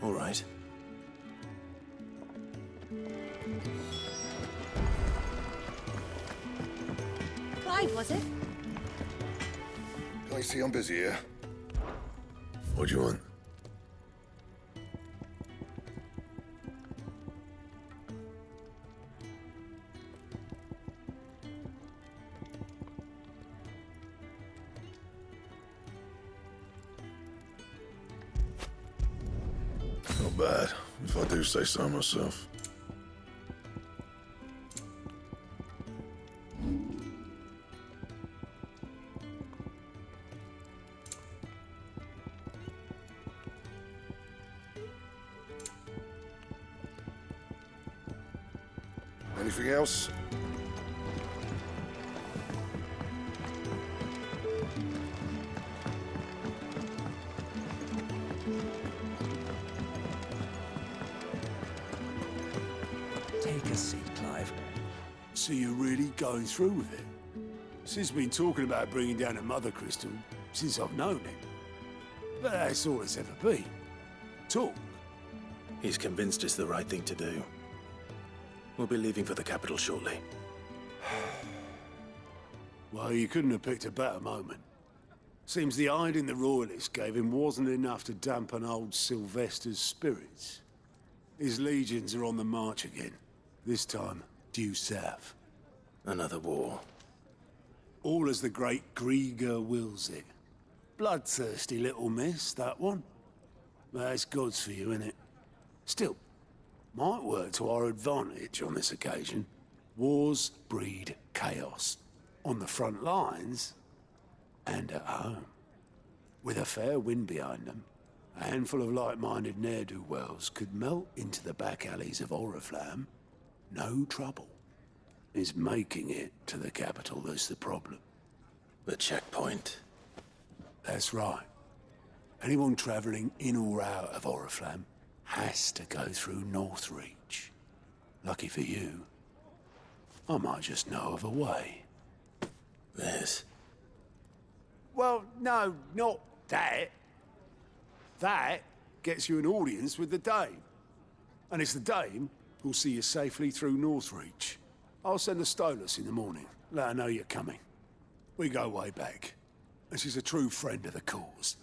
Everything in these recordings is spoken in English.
All right. Clive, was it? I see I'm busy here. What do you want? Not bad, if I do say so myself. Anything else? Take a seat, Clive. So you're really going through with it? Sin's been talking about bringing down a mother crystal since I've known him. But that's all it's ever been. Talk. He's convinced it's the right thing to do. We'll be leaving for the capital shortly. Well, you couldn't have picked a better moment. Seems the hiding the Royalists gave him wasn't enough to dampen old Sylvester's spirits. His legions are on the march again. This time, due south. Another war. All as the great Grieger wills it. Bloodthirsty little miss, that one. That's God's for you, innit? Still, might work to our advantage on this occasion. Wars breed chaos. On the front lines, and at home. With a fair wind behind them, a handful of like-minded ne'er-do-wells could melt into the back alleys of Oriflamme. No trouble. It's making it to the capital that's the problem. The checkpoint. That's right. Anyone travelling in or out of Oriflamme has to go through Northreach. Lucky for you, I might just know of a way. This. Well, no, not that. That gets you an audience with the Dame. And it's the Dame who'll see you safely through Northreach. I'll send a Stolas in the morning, let her know you're coming. We go way back, and she's a true friend of the cause.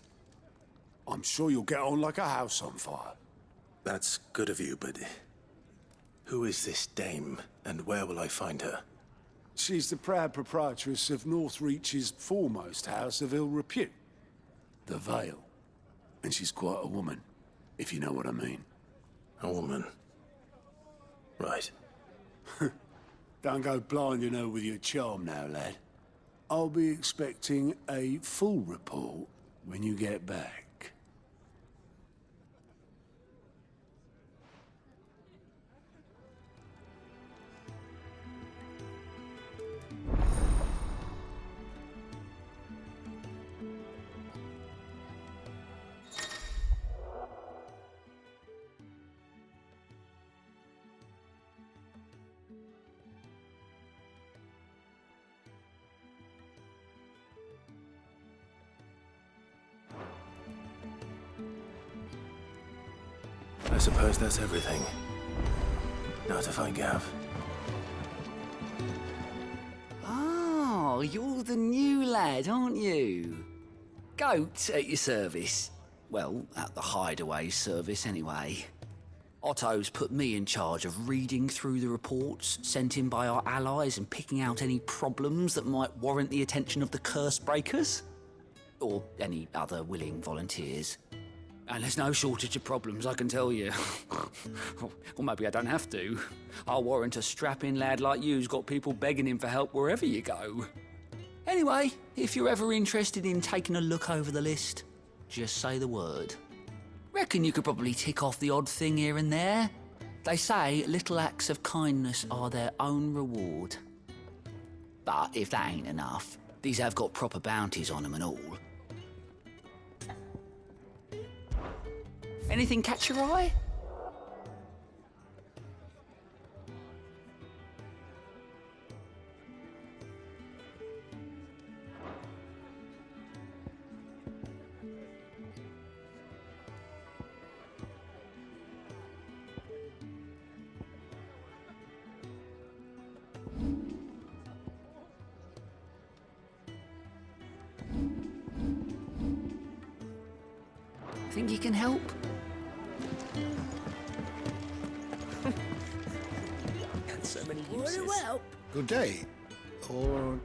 I'm sure you'll get on like a house on fire. That's good of you, but... who is this dame, and where will I find her? She's the proud proprietress of Northreach's foremost house of ill repute, the Vale. And she's quite a woman, if you know what I mean. A woman. Right. Don't go blinding her with your charm now, lad. I'll be expecting a full report when you get back. I suppose that's everything. Now to find Gav. Oh, you're the new lad, aren't you? Goat at your service. Well, at the hideaway service anyway. Otto's put me in charge of reading through the reports sent in by our allies and picking out any problems that might warrant the attention of the curse breakers. Or any other willing volunteers. And there's no shortage of problems, I can tell you. Or maybe I don't have to. I'll warrant a strapping lad like you's got people begging him for help wherever you go. Anyway, if you're ever interested in taking a look over the list, just say the word. Reckon you could probably tick off the odd thing here and there. They say little acts of kindness are their own reward. But if that ain't enough, these have got proper bounties on them and all. Anything catch your eye? Think you can help? So many Very uses. well. Good day. Or...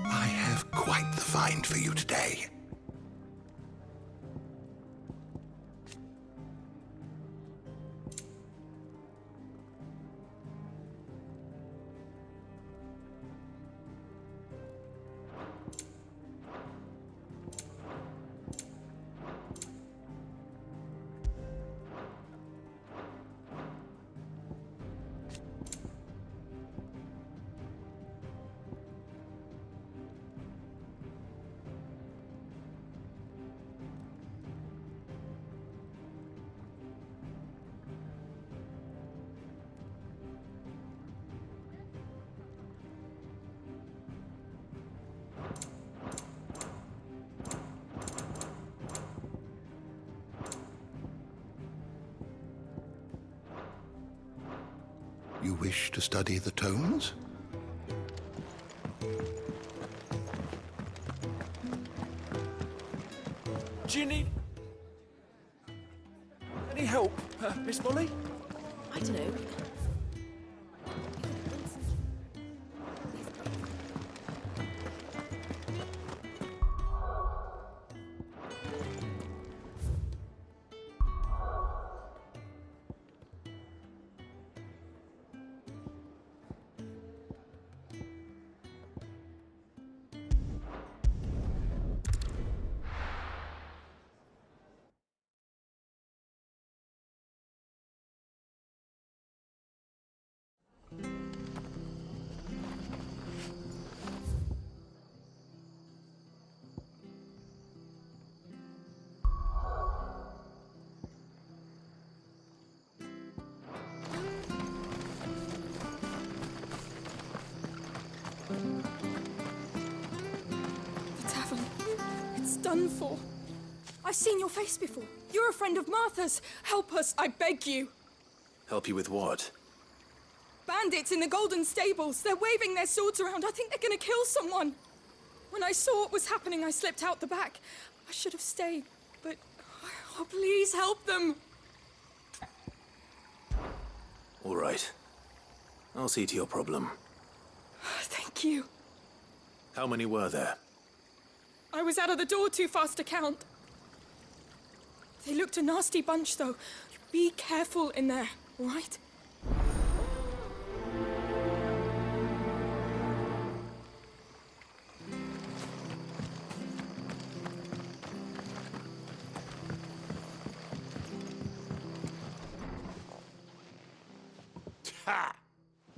I have quite the find for you today. You wish to study the tones? Do you need any help, Miss Molly? I don't know. The tavern. It's done for. I've seen your face before. You're a friend of Martha's. Help us, I beg you. Help you with what? Bandits in the Golden Stables. They're waving their swords around. I think they're gonna kill someone. When I saw what was happening, I slipped out the back. I should have stayed, but... Oh, please help them. All right. I'll see to your problem. Thank you. How many were there? I was out of the door too fast to count. They looked a nasty bunch, though. Be careful in there, all right? Ha!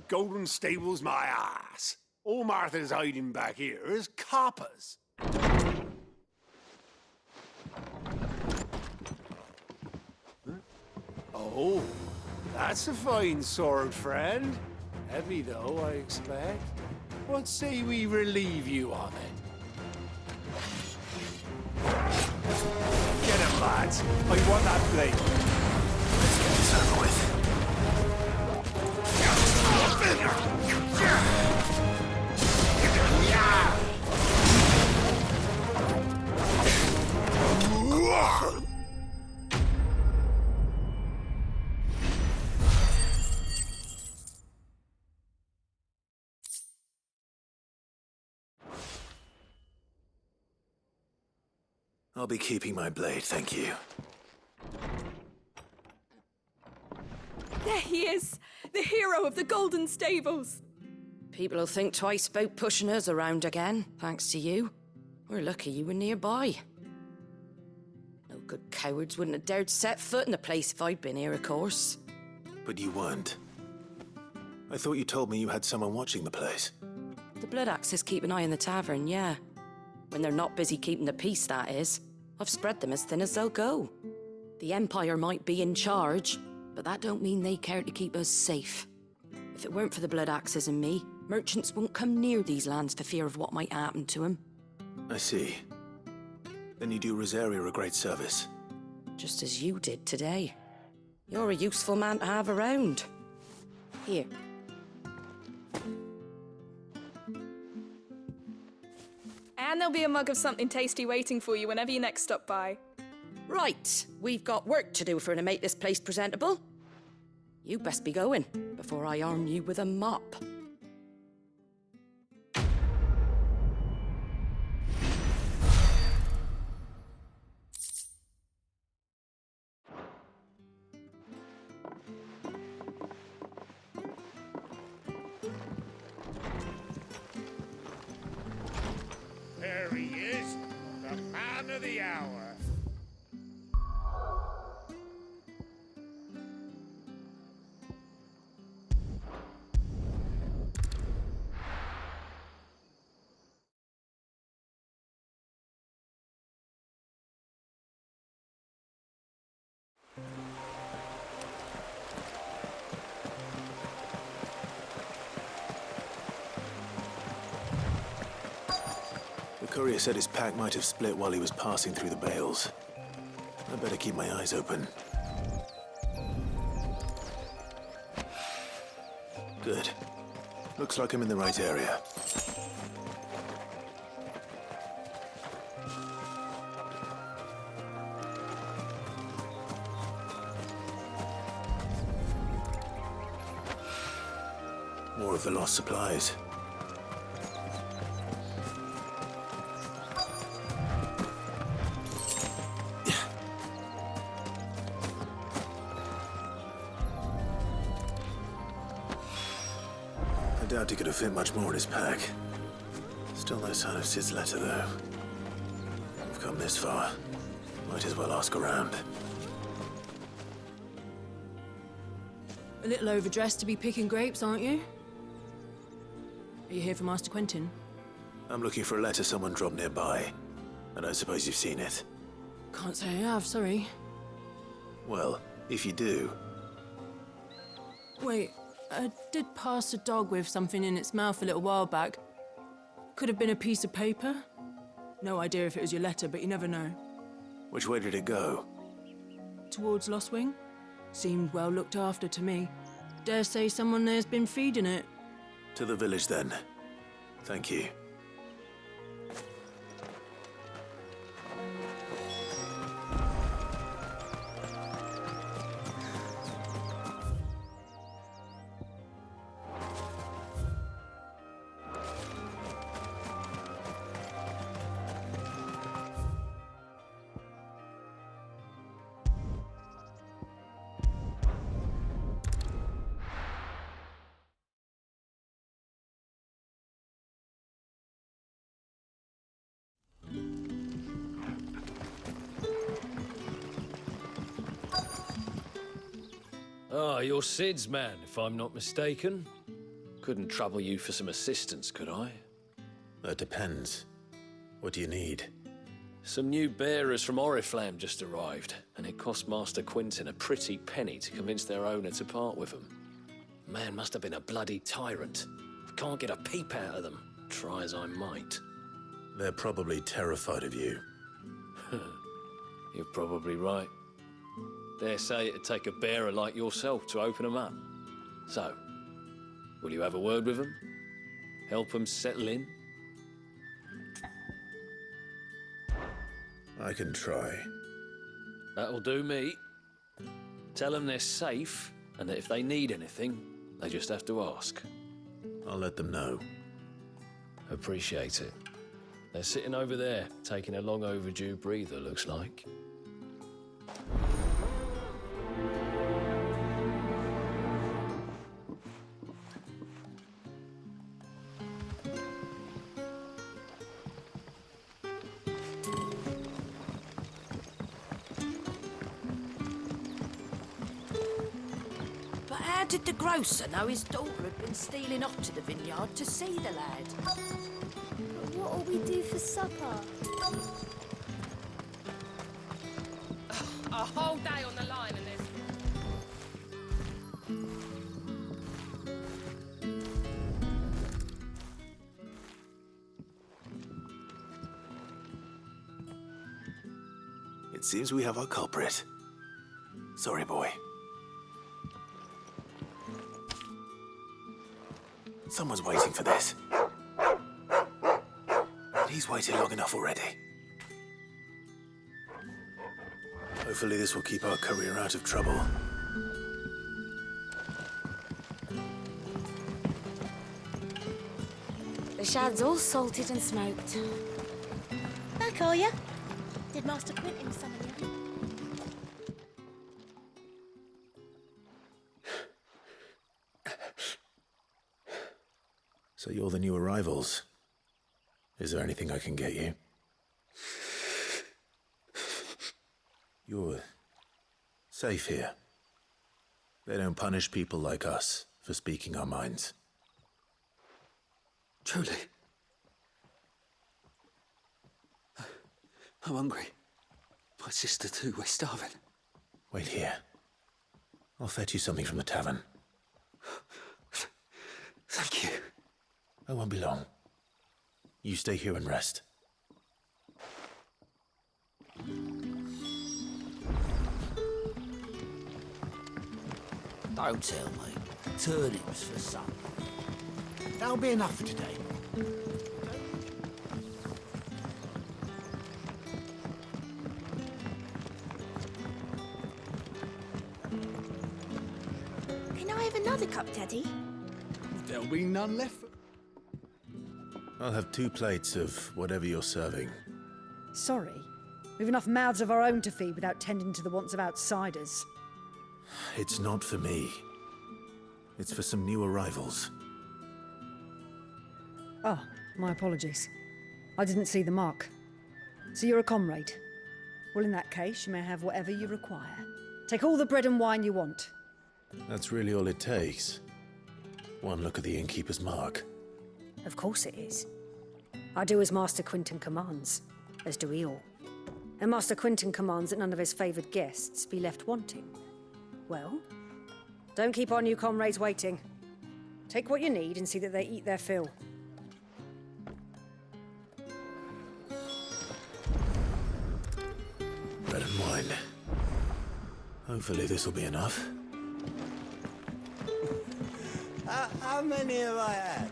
Golden Stables my ass. All Martha's hiding back here is coppers. Huh? Oh, that's a fine sword, friend. Heavy, though, I expect. What say we relieve you of it? Get him, lads. I want that blade. Let's get this over with. I'll be keeping my blade, thank you. There he is, the hero of the Golden Stables. People will think twice about pushing us around again, thanks to you. We're lucky you were nearby. No good cowards wouldn't have dared set foot in the place if I'd been here, of course. But you weren't. I thought you told me you had someone watching the place. The Blood Axes keep an eye on the tavern, yeah. When they're not busy keeping the peace, that is. I've spread them as thin as they'll go. The Empire might be in charge, but that don't mean they care to keep us safe. If it weren't for the Blood Axes and me, merchants won't come near these lands for fear of what might happen to them. I see. Then you do Rosaria a great service. Just as you did today. You're a useful man to have around. Here, And there'll be a mug of something tasty waiting for you whenever you next stop by. Right, we've got work to do for to make this place presentable. You best be going before I arm you with a mop. There he is, the man of the hour. The courier said his pack might have split while he was passing through the bales. I better keep my eyes open. Good. Looks like I'm in the right area. More of the lost supplies. I doubt he could have fit much more in his pack. Still no sign of Sid's letter, though. We've come this far. Might as well ask around. A little overdressed to be picking grapes, aren't you? Are you here for Master Quentin? I'm looking for a letter someone dropped nearby. I don't suppose you've seen it. Can't say I have, sorry. Well, if you do, Wait, I did pass a dog with something in its mouth a little while back. Could have been a piece of paper. No idea if it was your letter, but you never know. which way did it go? Towards Lost Wing? Seemed well looked after to me. Dare say someone there's been feeding it. To the village, then. Thank you. Ah, you're Sid's man, if I'm not mistaken. Couldn't trouble you for some assistance, could I? That depends. What do you need? Some new bearers from Oriflamme just arrived, and it cost Master Quentin a pretty penny to convince their owner to part with them. Man must have been a bloody tyrant. Can't get a peep out of them, try as I might. They're probably terrified of you. You're probably right. Dare say it'd take a bearer like yourself to open them up. So, will you have a word with them? Help them settle in? I can try. That'll do me. Tell them they're safe, and that if they need anything, they just have to ask. I'll let them know. Appreciate it. They're sitting over there, taking a long overdue breather, looks like. But how did the grocer know his daughter had been stealing off to the vineyard to see the lad? What'll we do for supper? A whole day on the line and there's... It seems we have our culprit. Sorry, boy. Someone's waiting for this. He's waited long enough already. Hopefully this will keep our courier out of trouble. The shad's all salted and smoked. Back, are ya? Did Master Quentin summon you? So you're the new arrivals. Is there anything I can get you? You're safe here. They don't punish people like us for speaking our minds. Truly. I'm hungry. My sister too, we're starving. Wait here. I'll fetch you something from the tavern. Thank you. I won't be long. You stay here and rest. Don't tell me. Turnips for supper. That'll be enough for today. Can I have another cup, Daddy? There'll be none left. I'll have 2 plates of whatever you're serving. Sorry. We've enough mouths of our own to feed without tending to the wants of outsiders. It's not for me. It's for some new arrivals. Oh, my apologies. I didn't see the mark. So you're a comrade? Well, in that case, you may have whatever you require. Take all the bread and wine you want. That's really all it takes. One look at the innkeeper's mark. Of course it is. I do as Master Quentin commands, as do we all. And Master Quentin commands that none of his favoured guests be left wanting. Well, don't keep our new comrades waiting. Take what you need and see that they eat their fill. Bread and wine. Hopefully this will be enough. How many have I had?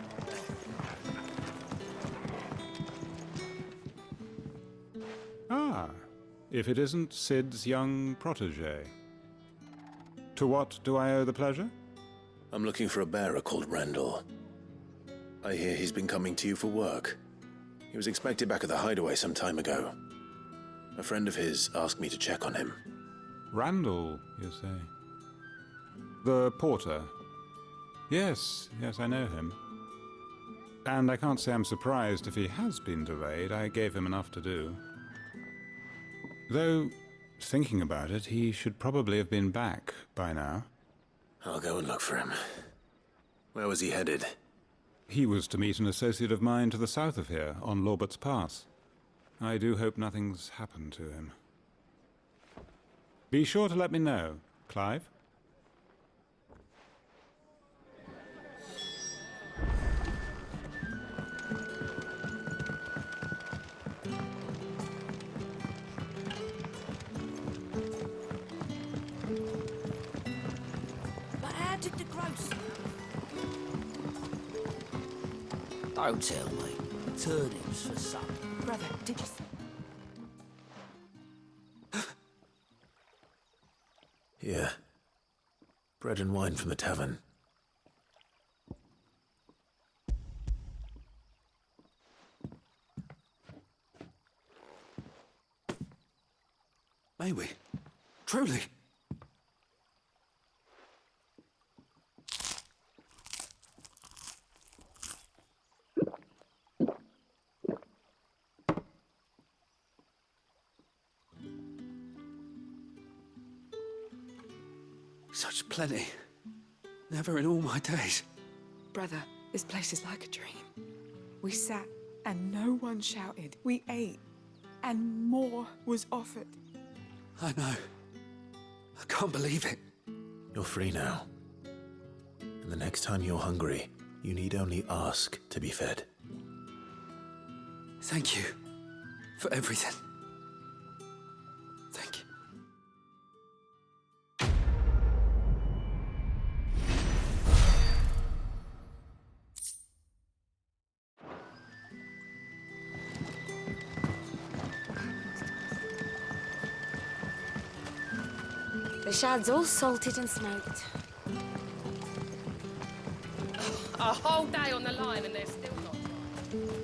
Ah, if it isn't Sid's young protege. To what do I owe the pleasure? I'm looking for a bearer called Randall. I hear he's been coming to you for work. He was expected back at the hideaway some time ago. A friend of his asked me to check on him. Randall, you say? The porter? Yes, I know him. And I can't say I'm surprised if he has been delayed. I gave him enough to do. Though, thinking about it, he should probably have been back by now. I'll go and look for him. Where was he headed? He was to meet an associate of mine to the south of here, on Lorbert's Pass. I do hope nothing's happened to him. Be sure to let me know, Clive. But how did the grocer? Don't tell me. Turnips for supper. Brother, did you... Here. Bread and wine from the tavern. May we? Truly? Such plenty. Never in all my days. Brother, this place is like a dream. We sat and no one shouted. We ate and more was offered. I know. I can't believe it. You're free now. And the next time you're hungry, you need only ask to be fed. Thank you for everything. Thank you. The shad's all salted and smoked. A whole day on the line and they're still not dry.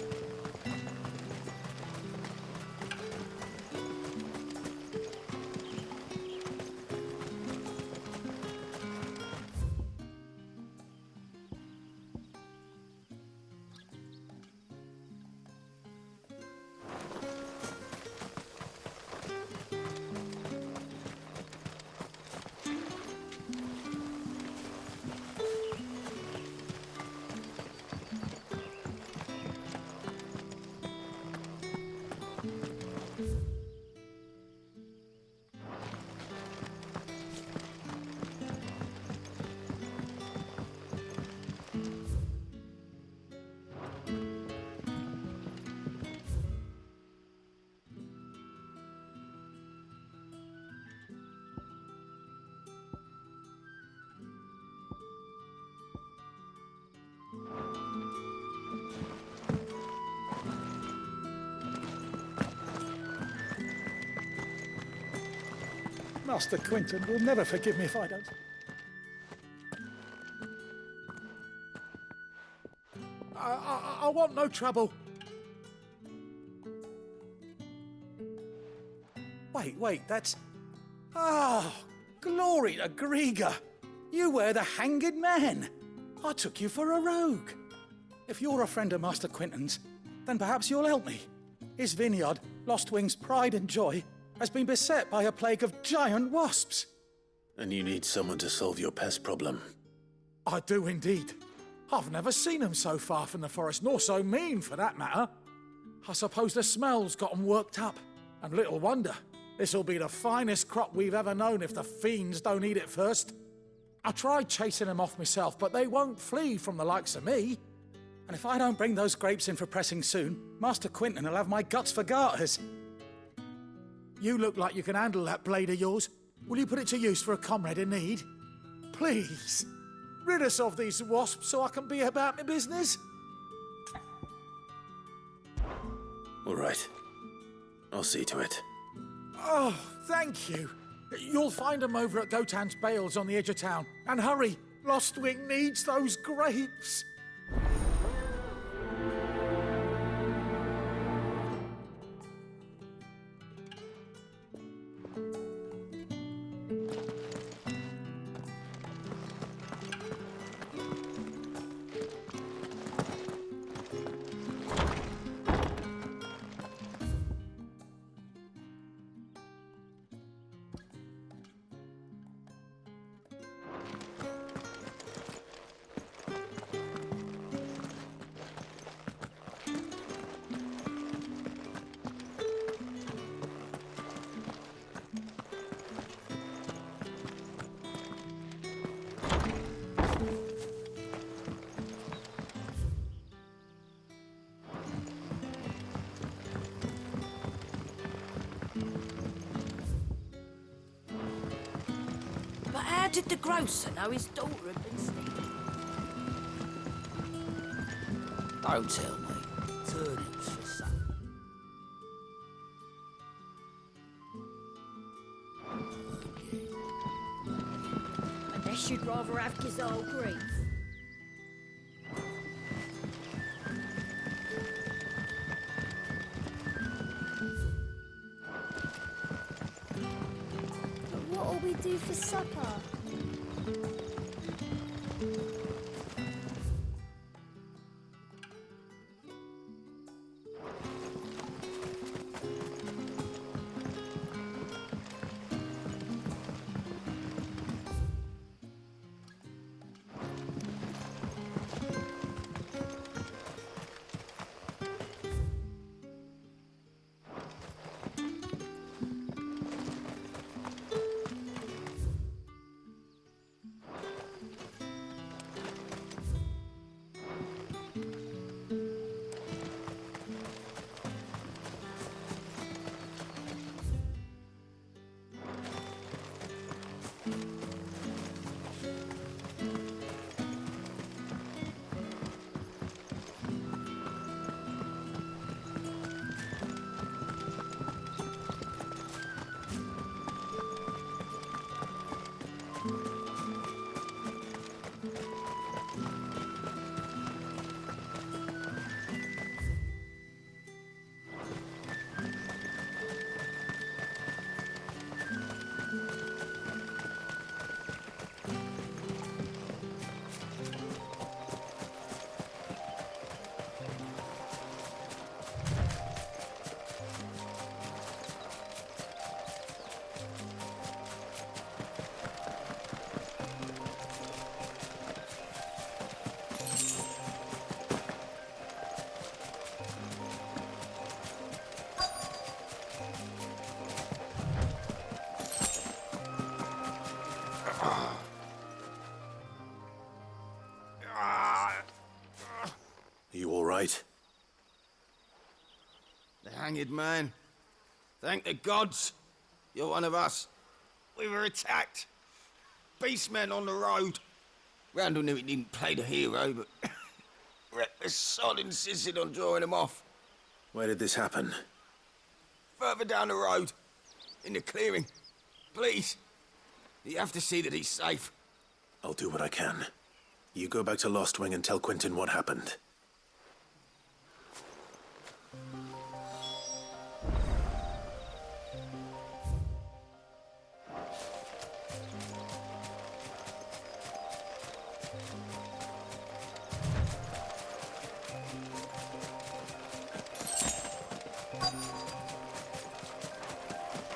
Master Quinton will never forgive me if I don't. I want no trouble. Wait, that's... Oh, glory to Grieger. You were the hanged man. I took you for a rogue. If you're a friend of Master Quinton's, then perhaps you'll help me. His vineyard, Lostwing's pride and joy, has been beset by a plague of giant wasps. And you need someone to solve your pest problem. I do indeed. I've never seen them so far from the forest, nor so mean, for that matter. I suppose the smell's got 'em worked up. And little wonder. This'll be the finest crop we've ever known if the fiends don't eat it first. I tried chasing them off myself, but they won't flee from the likes of me. And if I don't bring those grapes in for pressing soon, Master Quinton will have my guts for garters. You look like you can handle that blade of yours. Will you put it to use for a comrade in need? Please, rid us of these wasps so I can be about my business. All right. I'll see to it. Oh, thank you. You'll find them over at Gotan's Bales on the edge of town. And hurry, Lostwing needs those grapes. But how did the grocer know his daughter had been sneaking? Don't tell me. Turnips for supper. I guess you'd rather have Gizal green. What'll we do for supper? You all right? The hanged man. Thank the gods. You're one of us. We were attacked. Beastmen on the road. Randall knew he didn't play the hero, but reckless sod insisted on drawing him off. Where did this happen? Further down the road. In the clearing. Please. You have to see that he's safe. I'll do what I can. You go back to Lost Wing and tell Quentin what happened.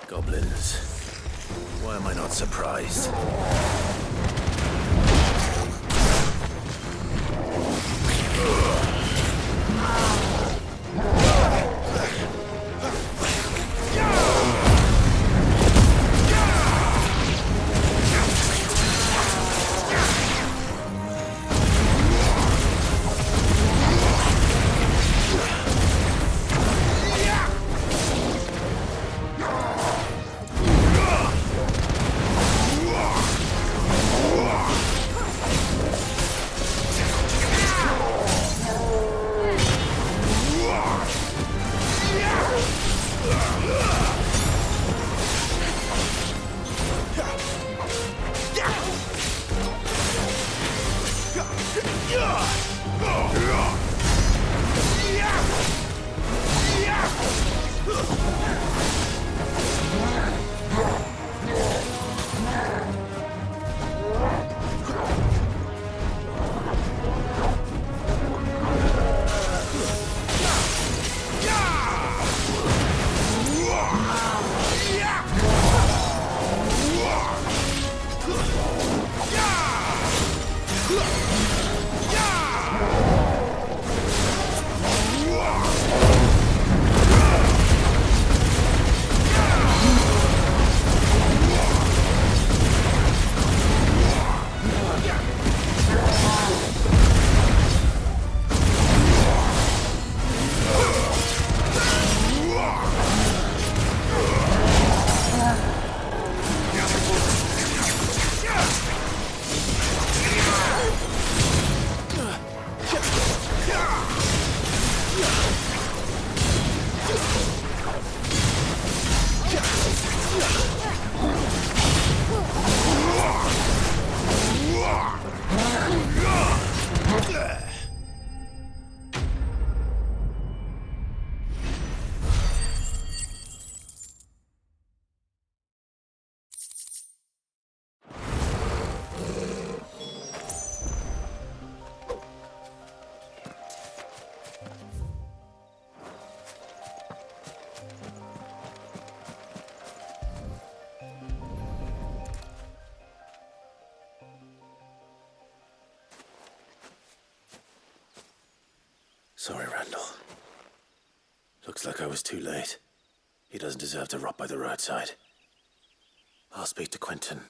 Goblins. Why am I not surprised? Sorry, Randall. Looks like I was too late. He doesn't deserve to rot by the roadside. I'll speak to Quentin.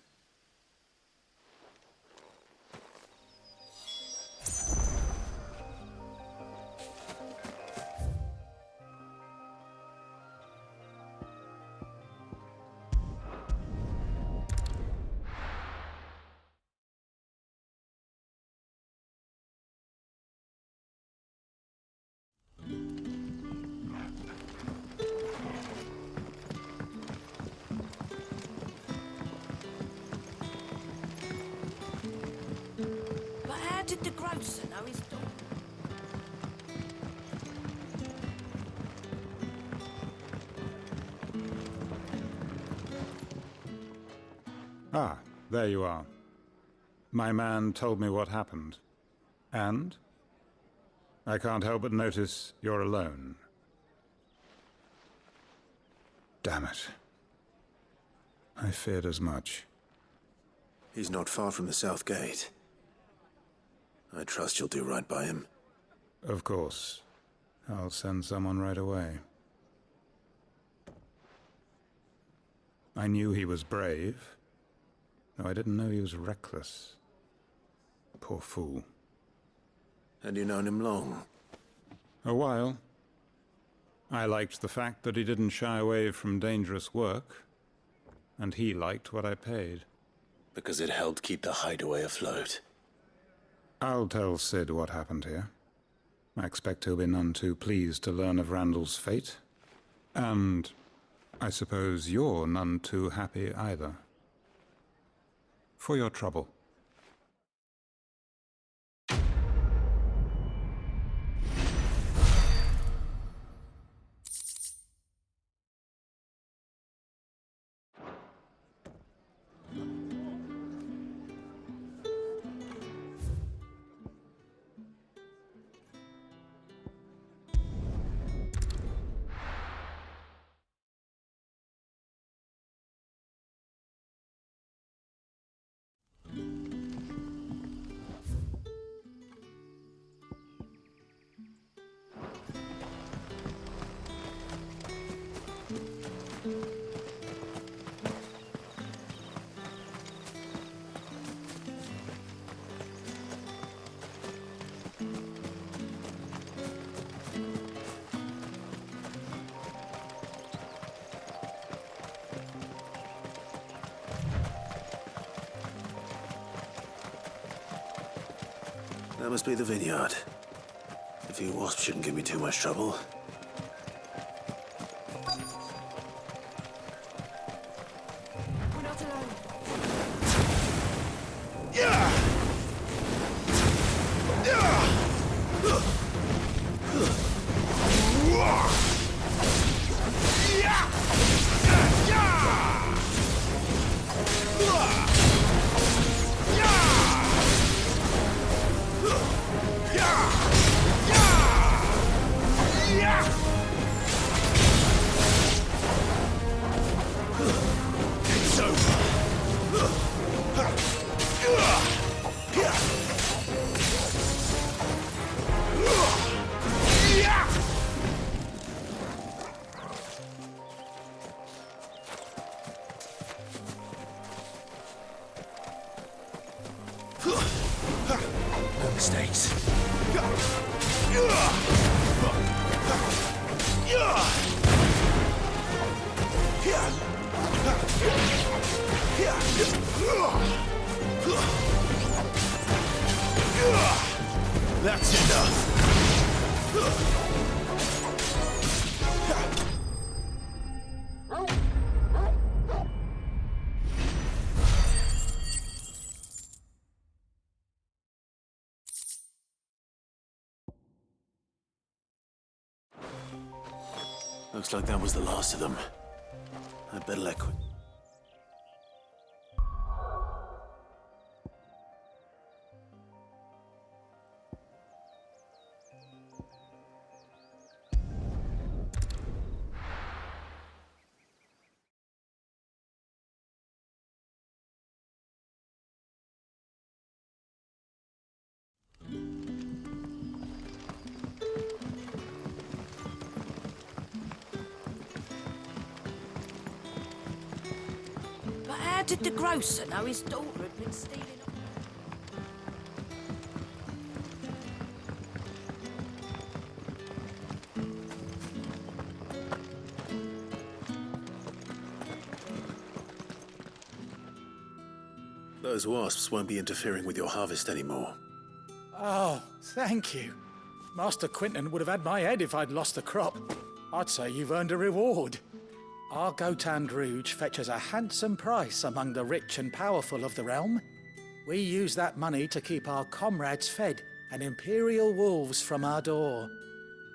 But how did the grocer know his dog? Ah, there you are. My man told me what happened. And? I can't help but notice you're alone. Damn it. I feared as much. He's not far from the South Gate. I trust you'll do right by him. Of course. I'll send someone right away. I knew he was brave, though I didn't know he was reckless. Poor fool. Had you known him long? A while. I liked the fact that he didn't shy away from dangerous work, and he liked what I paid. Because it helped keep the hideaway afloat. I'll tell Sid what happened here. I expect he'll be none too pleased to learn of Randall's fate. And I suppose you're none too happy either. For your trouble. That must be the vineyard. A few wasps shouldn't give me too much trouble. We're not alone. No mistakes. That's enough. Looks like that was the last of them. I'd better let quit. But how did the grocer know his daughter had been stealing? Those wasps won't be interfering with your harvest anymore. Oh, thank you. Master Quinton would have had my head if I'd lost the crop. I'd say you've earned a reward. Our Gotand Rouge fetches a handsome price among the rich and powerful of the realm. We use that money to keep our comrades fed and imperial wolves from our door.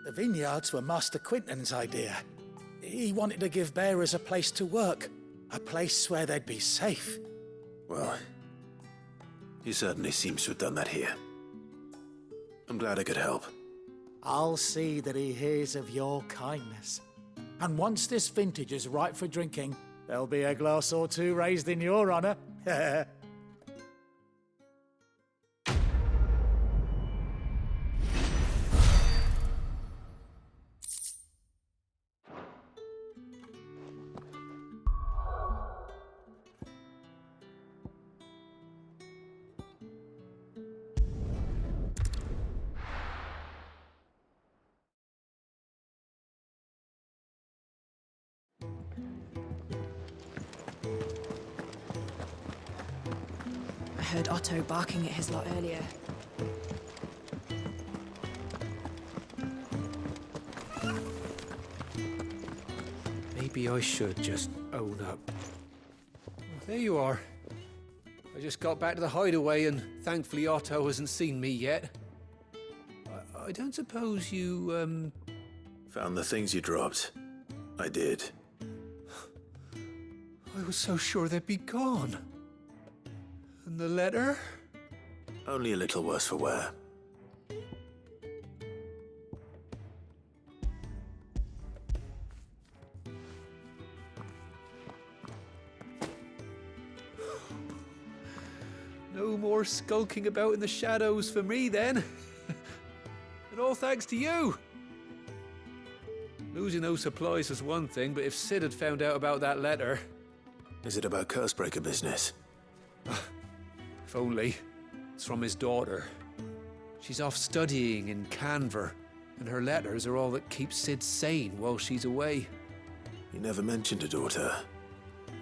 The vineyards were Master Quinton's idea. He wanted to give bearers a place to work, a place where they'd be safe. Well, he certainly seems to have done that here. I'm glad I could help. I'll see that he hears of your kindness. And once this vintage is ripe for drinking, there'll be a glass or two raised in your honor. heard Otto barking at his lot earlier. Maybe I should just own up. Well, there you are. I just got back to the hideaway and thankfully Otto hasn't seen me yet. I don't suppose you, Found the things you dropped. I did. I was so sure they'd be gone. And the letter? Only a little worse for wear. No more skulking about in the shadows for me, then. And all thanks to you. Losing those supplies was one thing, but if Sid had found out about that letter... Is it about Cursebreaker business? If only. It's from his daughter. She's off studying in Canver, and her letters are all that keep Sid sane while she's away. He never mentioned a daughter.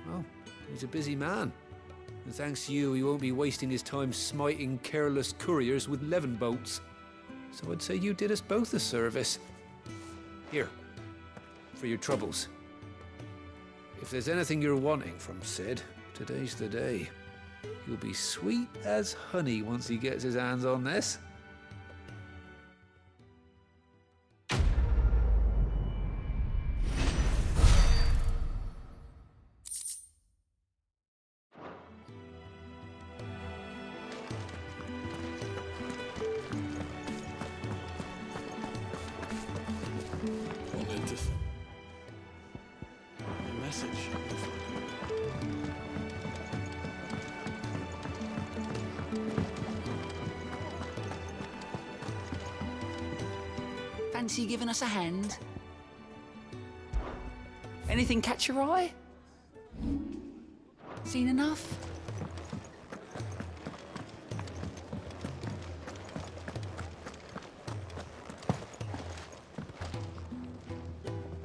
Well, he's a busy man. And thanks to you, he won't be wasting his time smiting careless couriers with levin bolts. So I'd say you did us both a service. Here, for your troubles. If there's anything you're wanting from Sid, today's the day. He'll be sweet as honey once he gets his hands on this. Fancy giving us a hand? Anything catch your eye? Seen enough?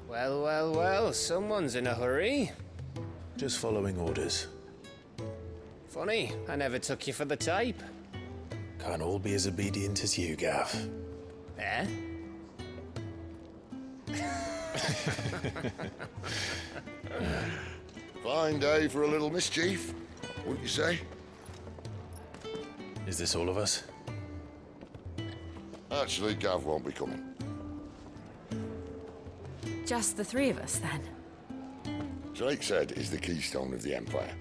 Well, well, well, someone's in a hurry. Just following orders. Funny, I never took you for the type. Can't all be as obedient as you, Gav. Eh? Fine day for a little mischief, wouldn't you say? Is this all of us? Actually, Gav won't be coming. Just the three of us, then? Drake said is the keystone of the Empire.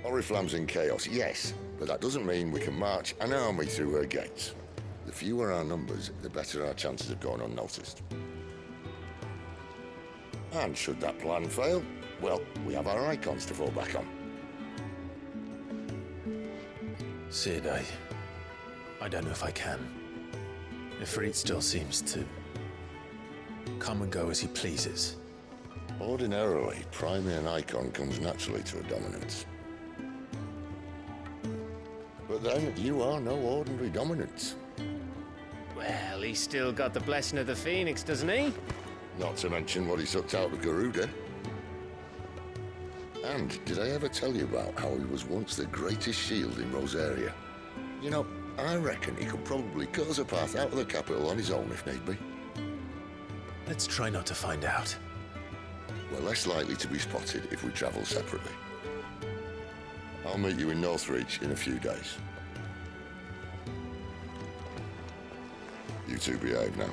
Oriflamme's in chaos, yes, but that doesn't mean we can march an army through her gates. The fewer our numbers, the better our chances of going unnoticed. And should that plan fail, well, we have our icons to fall back on. Sid, I don't know if I can. Ifrit still seems to come and go as he pleases. Ordinarily, priming an icon comes naturally to a dominance. But then, you are no ordinary dominance. Well, he's still got the blessing of the Phoenix, doesn't he? Not to mention what he sucked out of Garuda. And did I ever tell you about how he was once the greatest shield in Rosaria? You know, I reckon he could probably cut us a path out of the capital on his own if need be. Let's try not to find out. We're less likely to be spotted if we travel separately. I'll meet you in Northreach in a few days. You two behave now.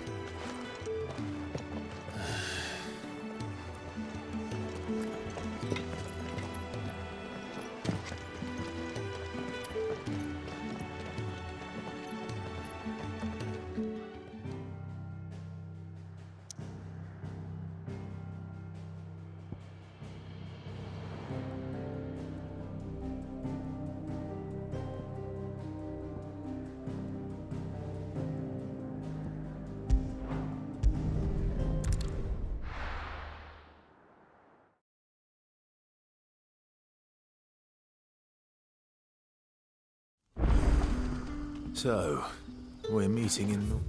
So, we're meeting in...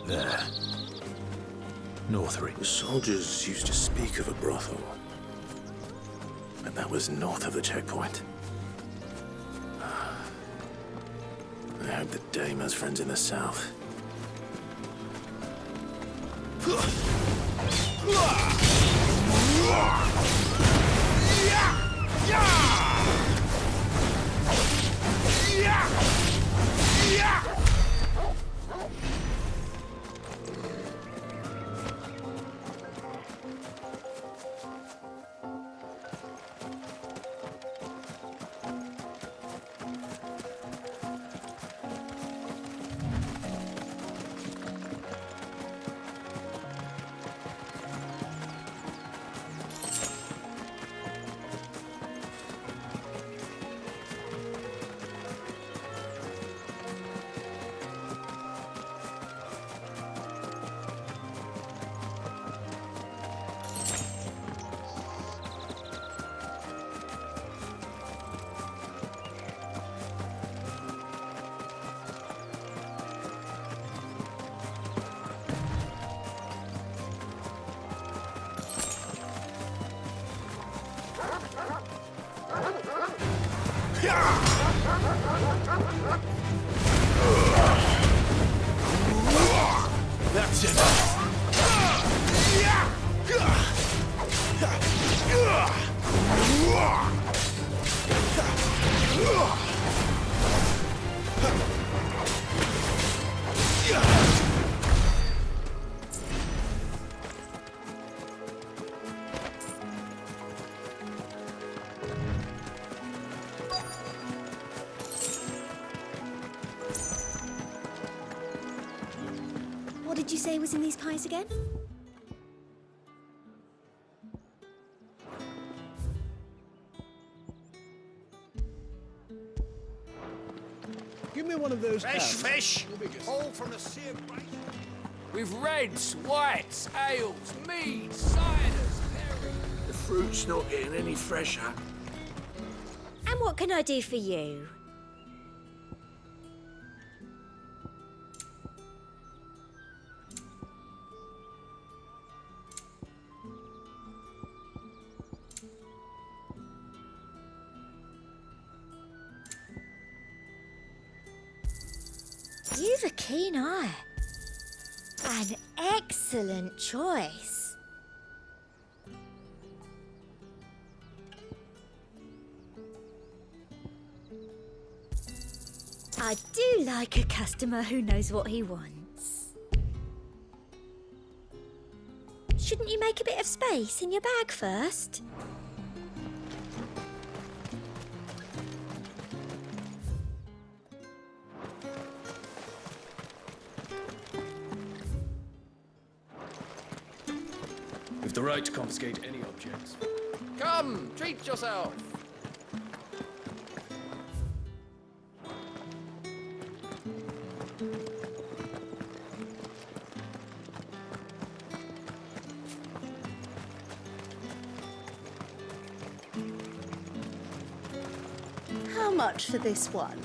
There. Northry. The soldiers used to speak of a brothel. And that was north of the checkpoint. I hope that Dame has friends in the south. That's it. What did you say was in these pies again? Give me one of those. Fish! All from the sea of grace. With reds, whites, ales, meads, ciders, The fruit's not getting any fresher. And what can I do for you? You've a keen eye. An excellent choice. I do like a customer who knows what he wants. Shouldn't you make a bit of space in your bag first? We've the right to confiscate any objects. Come, treat yourself. How much for this one?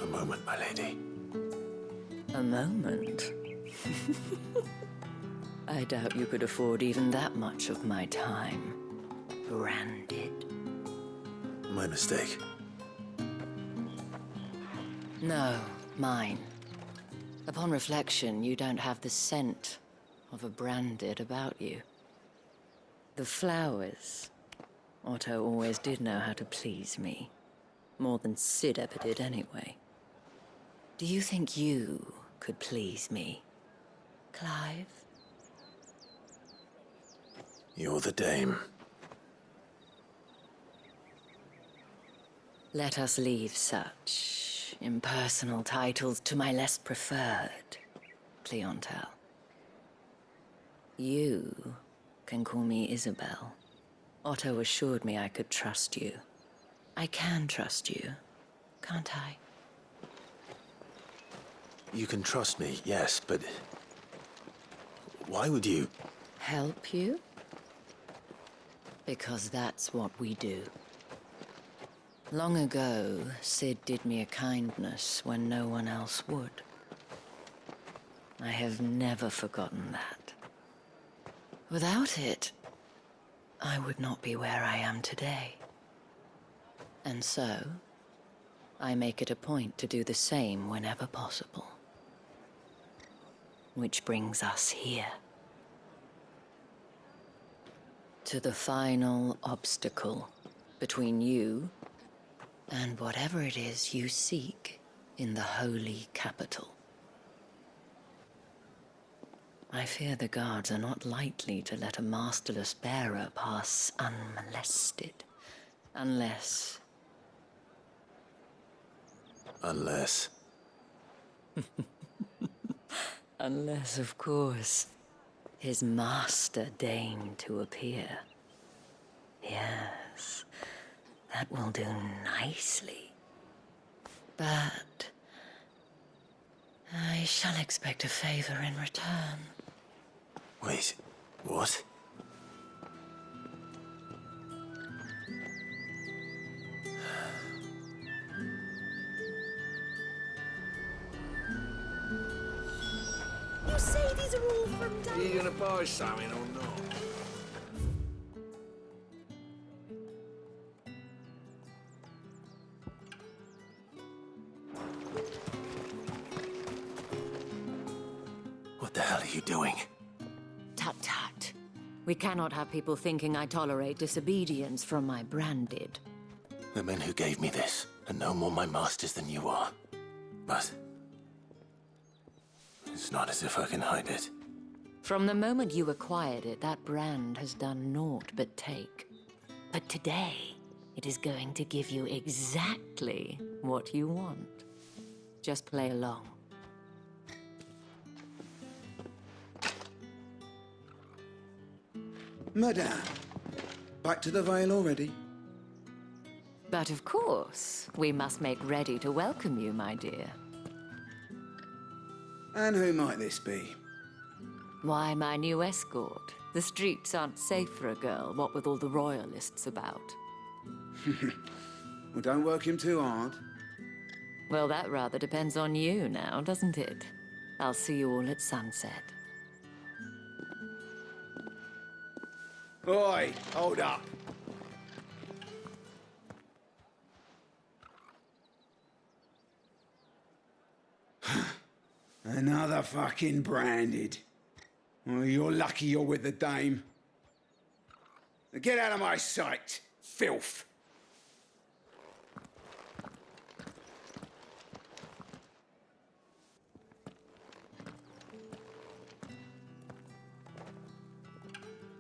A moment, my lady. A moment? I doubt you could afford even that much of my time. Branded. My mistake. No, mine. Upon reflection, you don't have the scent of a branded about you. The flowers. Otto always did know how to please me. More than Sid ever did anyway. Do you think you could please me, Clive? You're the dame. Let us leave such impersonal titles to my less preferred clientele. You can call me Isabel. Otto assured me I could trust you. I can trust you, can't I? You can trust me, yes, but why would you? Help you? Because that's what we do. Long ago, Sid did me a kindness when no one else would. I have never forgotten that. Without it, I would not be where I am today. And so, I make it a point to do the same whenever possible. Which brings us here. To the final obstacle between you and whatever it is you seek in the holy capital. I fear the guards are not likely to let a masterless bearer pass unmolested, unless... Unless... Unless, of course, his master deigned to appear. Yes, that will do nicely. But I shall expect a favor in return. Wait, what? You say these are all from Are you gonna buy something or not? What the hell are you doing? Tut tut. We cannot have people thinking I tolerate disobedience from my branded. The men who gave me this are no more my masters than you are. But it's not as if I can hide it. From the moment you acquired it, that brand has done naught but take. But today, it is going to give you exactly what you want. Just play along. Madame, back to the Vale already? But of course, we must make ready to welcome you, my dear. And who might this be? Why, my new escort. The streets aren't safe for a girl, what with all the royalists about. Well, don't work him too hard. Well, that rather depends on you now, doesn't it? I'll see you all at sunset. Oi, hold up. Another fucking branded. Well, you're lucky you're with the dame. Now get out of my sight, filth.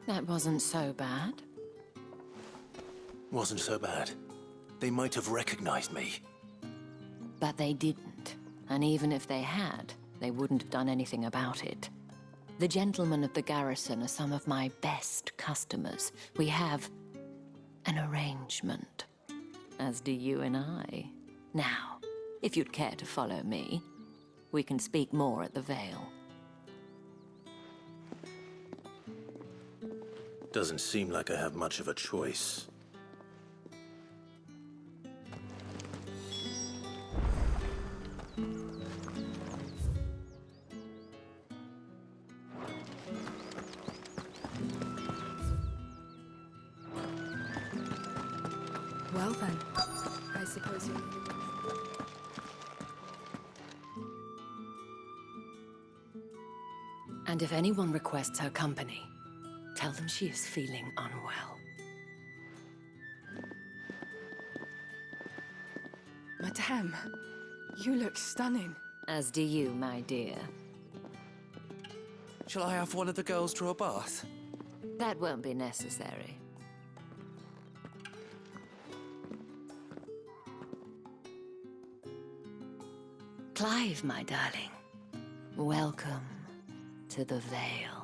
That wasn't so bad. Wasn't so bad. They might have recognized me. But they didn't. And even if they had, they wouldn't have done anything about it. The gentlemen of the garrison are some of my best customers. We have an arrangement, as do you and I. Now, if you'd care to follow me, we can speak more at the Vale. Doesn't seem like I have much of a choice. Well then, I suppose you'll need a And if anyone requests her company, tell them she is feeling unwell. Madame, you look stunning. As do you, my dear. Shall I have one of the girls draw a bath? That won't be necessary. Clive, my darling. Welcome to the Vale.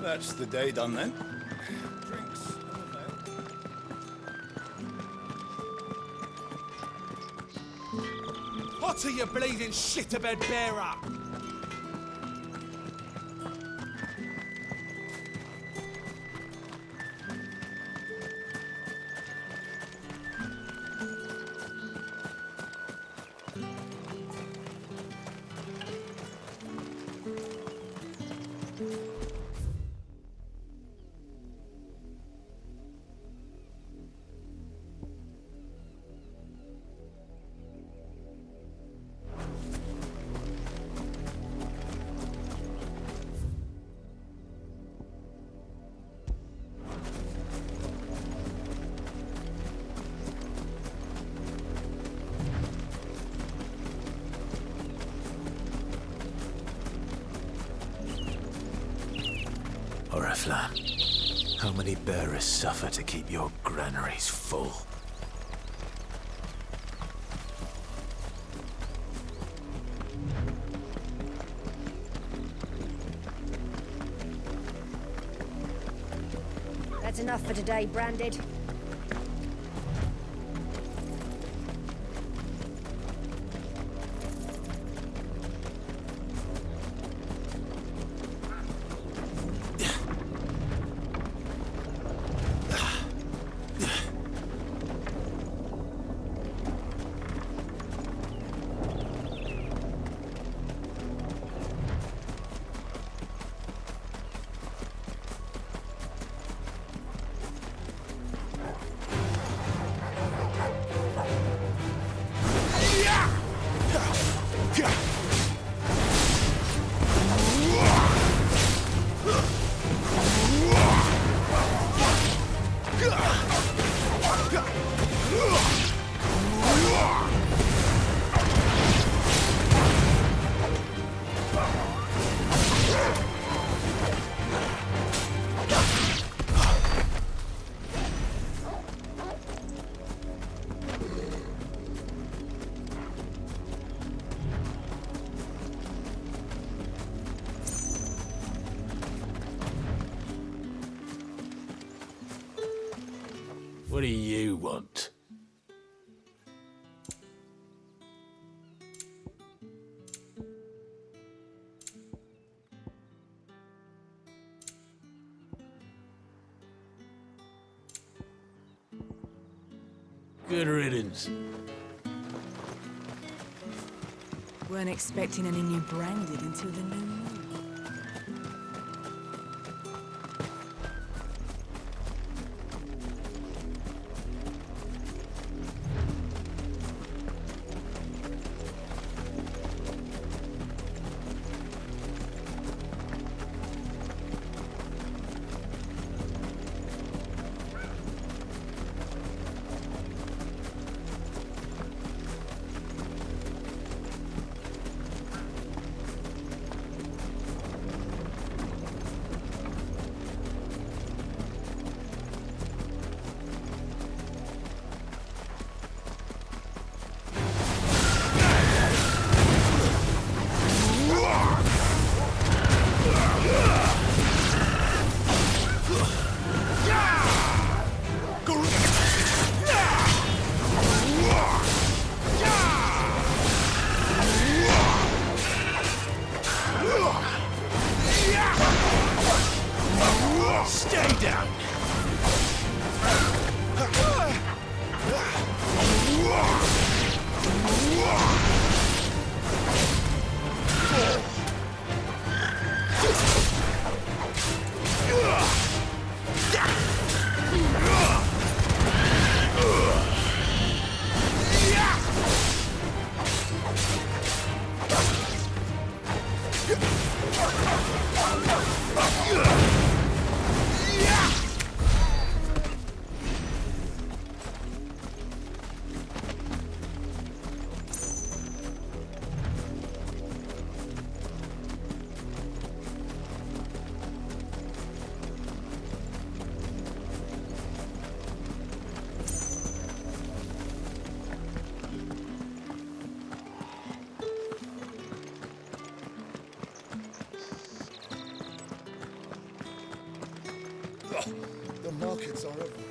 That's the day done then. What are you bleeding shit-a-bed bearer? Orifla, how many bearers suffer to keep your granaries full? That's enough for today, Branded. What do you want? Good riddance. Weren't expecting any new branded until the new moon. Stay down! The markets are a